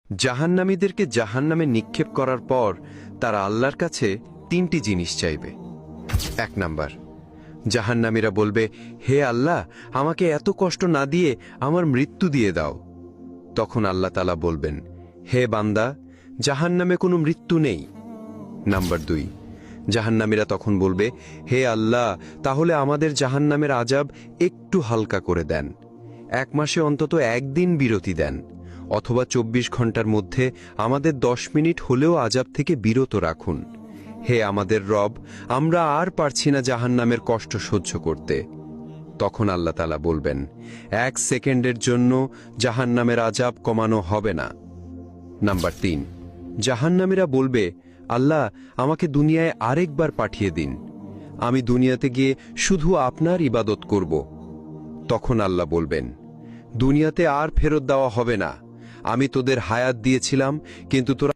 জাহান্নামীদেরকে জাহান্নামে নিক্ষেপ করার পর তারা আল্লাহর কাছে 3টি জিনিস চাইবে। 1 নাম্বার, জাহান্নামীরা বলবে, হে আল্লাহ, আমাকে এত কষ্ট না দিয়ে আমার মৃত্যু দিয়ে দাও। তখন আল্লাহ তাআলা বলবেন, হে বান্দা, জাহান্নামে কোনো মৃত্যু নেই। নাম্বার 2, জাহান্নামীরা তখন বলবে, হে আল্লাহ, তাহলে আমাদের জাহান্নামের আযাব একটু হালকা করে দেন। 1 মাসে অন্তত 1 দিন বিরতি দেন, অথবা 24 ঘন্টার মধ্যে আমাদের 10 মিনিট হলেও আযাব থেকে বিরত রাখুন। হে আমাদের রব, আমরা আর পারছি না জাহান্নামের কষ্ট সহ্য করতে। তখন আল্লাহ তাআলা বলবেন, 1 সেকেন্ডের জন্য জাহান্নামের আযাব কমানো হবে না। নাম্বার 3, জাহান্নামীরা বলবে, আল্লাহ, আমাকে দুনিয়ায় আরেকবার পাঠিয়ে দিন, আমি দুনিয়াতে গিয়ে শুধু আপনার ইবাদত করব। তখন আল্লাহ বলবেন, দুনিয়াতে আর ফেরত দেওয়া হবে না, আমি তোদের হায়াত দিয়েছিলাম, কিন্তু তোরা